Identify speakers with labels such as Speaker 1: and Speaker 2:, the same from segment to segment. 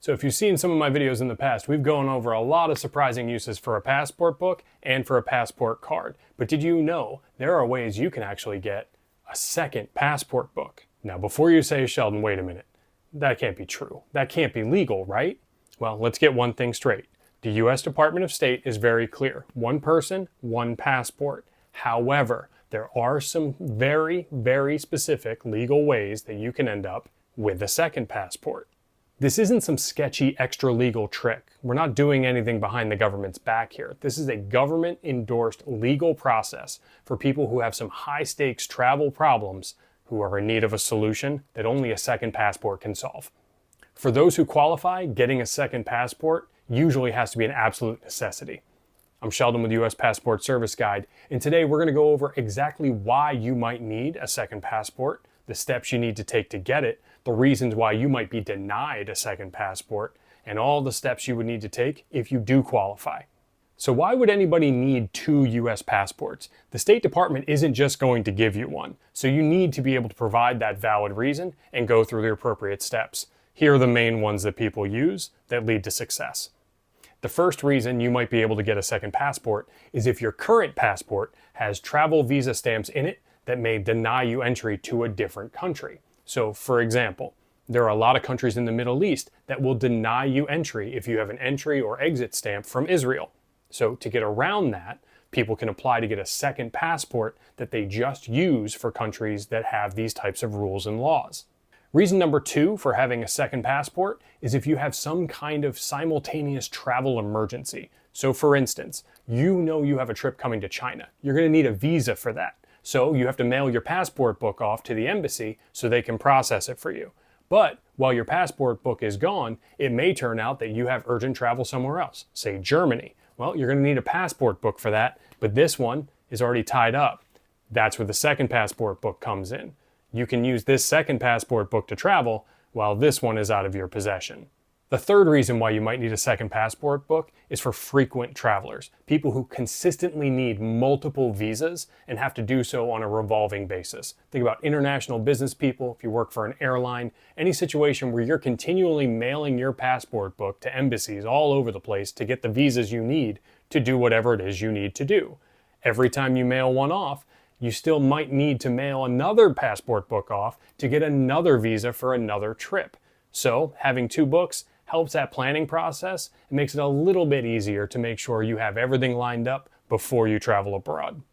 Speaker 1: So if you've seen some of my videos in the past, we've gone over a lot of surprising uses for a passport book and for a passport card. But did you know there are ways you can actually get a second passport book? Now, before you say, Sheldon, wait a minute, that can't be true. That can't be legal, right? Well, let's get one thing straight. The U.S. Department of State is very clear. One person, one passport. However, there are some very, very specific legal ways that you can end up with a second passport. This isn't some sketchy extra legal trick. We're not doing anything behind the government's back here. This is a government-endorsed legal process for people who have some high-stakes travel problems who are in need of a solution that only a second passport can solve. For those who qualify, getting a second passport usually has to be an absolute necessity. I'm Sheldon with U.S. Passport Service Guide, and today we're going to go over exactly why you might need a second passport, the steps you need to take to get it, the reasons why you might be denied a second passport, and all the steps you would need to take if you do qualify. So why would anybody need two U.S. passports? The State Department isn't just going to give you one, so you need to be able to provide that valid reason and go through the appropriate steps. Here are the main ones that people use that lead to success. The first reason you might be able to get a second passport is if your current passport has travel visa stamps in it that may deny you entry to a different country. So, for example, there are a lot of countries in the Middle East that will deny you entry if you have an entry or exit stamp from Israel. So, to get around that, people can apply to get a second passport that they just use for countries that have these types of rules and laws. Reason number two for having a second passport is if you have some kind of simultaneous travel emergency. So, for instance, you know you have a trip coming to China. You're going to need a visa for that. So you have to mail your passport book off to the embassy so they can process it for you. But while your passport book is gone, it may turn out that you have urgent travel somewhere else, say Germany. Well, you're going to need a passport book for that, but this one is already tied up. That's where the second passport book comes in. You can use this second passport book to travel while this one is out of your possession. The third reason why you might need a second passport book is for frequent travelers, people who consistently need multiple visas and have to do so on a revolving basis. Think about international business people, if you work for an airline, any situation where you're continually mailing your passport book to embassies all over the place to get the visas you need to do whatever it is you need to do. Every time you mail one off, you still might need to mail another passport book off to get another visa for another trip. So having two books helps that planning process and makes it a little bit easier to make sure you have everything lined up before you travel abroad.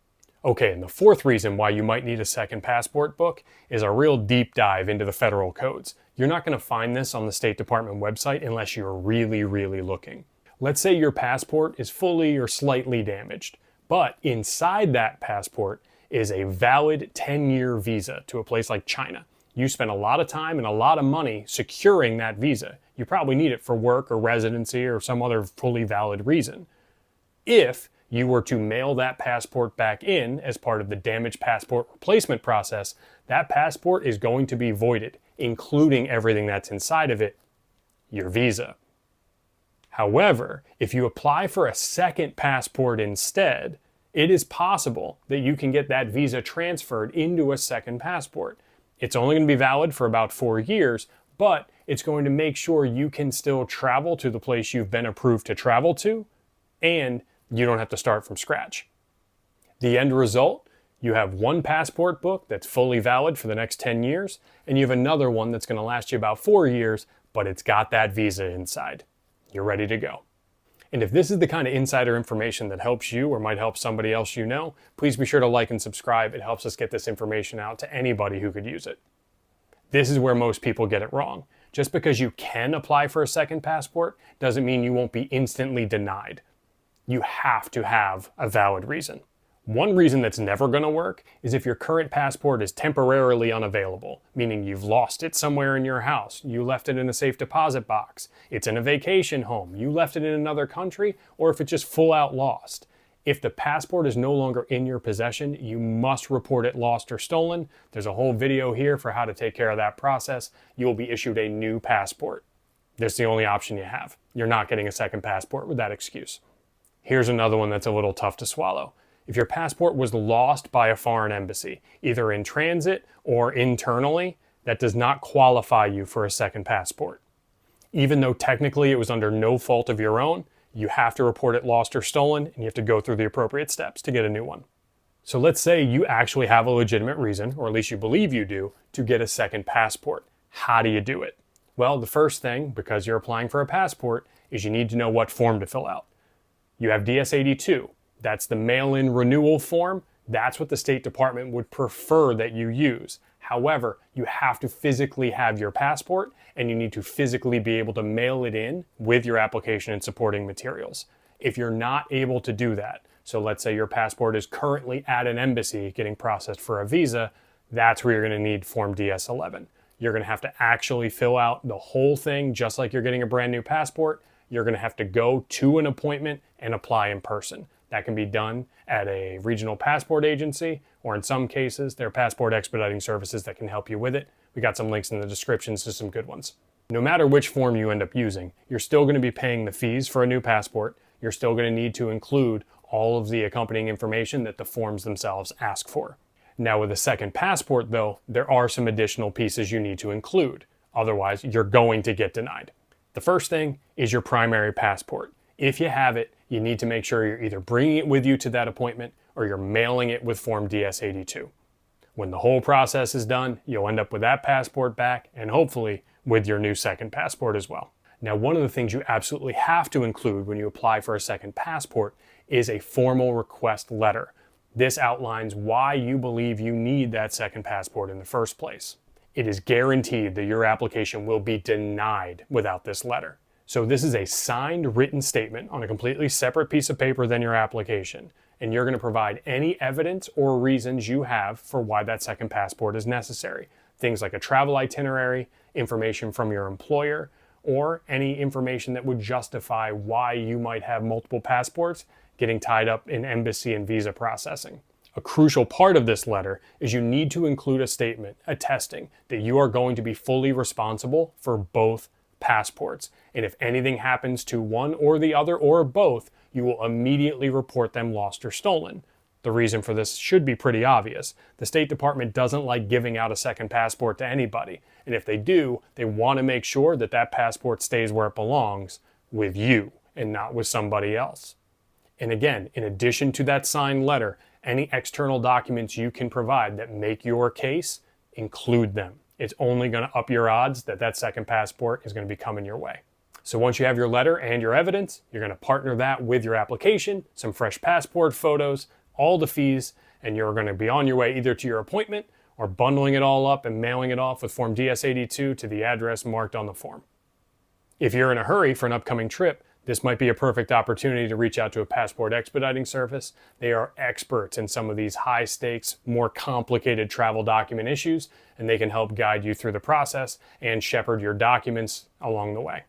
Speaker 1: Okay, and the fourth reason why you might need a second passport book is a real deep dive into the federal codes. You're not going to find this on the State Department website unless you're really, really looking. Let's say your passport is fully or slightly damaged, but inside that passport is a valid 10-year visa to a place like China. You spent a lot of time and a lot of money securing that visa. You probably need it for work or residency or some other fully valid reason. If you were to mail that passport back in as part of the damaged passport replacement process, that passport is going to be voided, including everything that's inside of it, your visa. However, if you apply for a second passport instead, it is possible that you can get that visa transferred into a second passport. It's only going to be valid for about 4 years, but it's going to make sure you can still travel to the place you've been approved to travel to, and you don't have to start from scratch. The end result, you have one passport book that's fully valid for the next 10 years, and you have another one that's going to last you about 4 years, but it's got that visa inside. You're ready to go. And if this is the kind of insider information that helps you or might help somebody else you know, please be sure to like and subscribe. It helps us get this information out to anybody who could use it. This is where most people get it wrong. Just because you can apply for a second passport doesn't mean you won't be instantly denied. You have to have a valid reason. One reason that's never going to work is if your current passport is temporarily unavailable, meaning you've lost it somewhere in your house, you left it in a safe deposit box, it's in a vacation home, you left it in another country, or if it's just full out lost. If the passport is no longer in your possession, you must report it lost or stolen. There's a whole video here for how to take care of that process. You will be issued a new passport. That's the only option you have. You're not getting a second passport with that excuse. Here's another one that's a little tough to swallow. If your passport was lost by a foreign embassy, either in transit or internally, that does not qualify you for a second passport. Even though technically it was under no fault of your own, you have to report it lost or stolen, and you have to go through the appropriate steps to get a new one. So let's say you actually have a legitimate reason, or at least you believe you do, to get a second passport. How do you do it? Well, the first thing, because you're applying for a passport, is you need to know what form to fill out. You have DS-82. That's the mail-in renewal form. That's what the State Department would prefer that you use. However, you have to physically have your passport, and you need to physically be able to mail it in with your application and supporting materials. If you're not able to do that, so let's say your passport is currently at an embassy getting processed for a visa, that's where you're going to need Form DS-11. You're going to have to actually fill out the whole thing just like you're getting a brand new passport. You're going to have to go to an appointment and apply in person. That can be done at a regional passport agency, or in some cases, there are passport expediting services that can help you with it. We got some links in the descriptions to some good ones. No matter which form you end up using, you're still going to be paying the fees for a new passport. You're still going to need to include all of the accompanying information that the forms themselves ask for. Now with a second passport though, there are some additional pieces you need to include. Otherwise, you're going to get denied. The first thing is your primary passport. If you have it, you need to make sure you're either bringing it with you to that appointment or you're mailing it with Form DS-82. When the whole process is done, you'll end up with that passport back and hopefully with your new second passport as well. Now, one of the things you absolutely have to include when you apply for a second passport is a formal request letter. This outlines why you believe you need that second passport in the first place. It is guaranteed that your application will be denied without this letter. So this is a signed written statement on a completely separate piece of paper than your application, and you're going to provide any evidence or reasons you have for why that second passport is necessary. Things like a travel itinerary, information from your employer, or any information that would justify why you might have multiple passports getting tied up in embassy and visa processing. A crucial part of this letter is you need to include a statement attesting that you are going to be fully responsible for both passports. And if anything happens to one or the other or both, you will immediately report them lost or stolen. The reason for this should be pretty obvious. The State Department doesn't like giving out a second passport to anybody. And if they do, they want to make sure that that passport stays where it belongs, with you and not with somebody else. And again, in addition to that signed letter, any external documents you can provide that make your case, include them. It's only going to up your odds that that second passport is going to be coming your way. So once you have your letter and your evidence, you're going to partner that with your application, some fresh passport photos, all the fees, and you're going to be on your way either to your appointment or bundling it all up and mailing it off with Form DS-82 to the address marked on the form. If you're in a hurry for an upcoming trip, this might be a perfect opportunity to reach out to a passport expediting service. They are experts in some of these high stakes, more complicated travel document issues, and they can help guide you through the process and shepherd your documents along the way.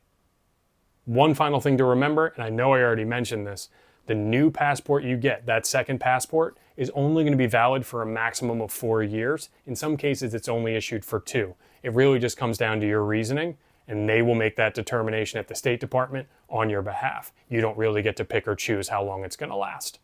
Speaker 1: One final thing to remember, and I know I already mentioned this, the new passport you get, that second passport, is only going to be valid for a maximum of 4 years. In some cases, it's only issued for 2. It really just comes down to your reasoning, and they will make that determination at the State Department on your behalf. You don't really get to pick or choose how long it's going to last.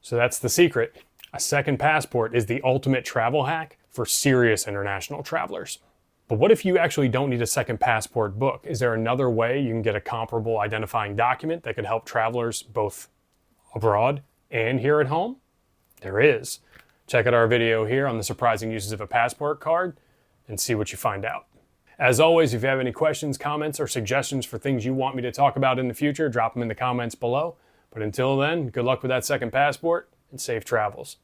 Speaker 1: So that's the secret. A second passport is the ultimate travel hack for serious international travelers. But what if you actually don't need a second passport book? Is there another way you can get a comparable identifying document that could help travelers both abroad and here at home? There is. Check out our video here on the surprising uses of a passport card and see what you find out. As always, if you have any questions, comments, or suggestions for things you want me to talk about in the future, drop them in the comments below. But until then, good luck with that second passport and safe travels.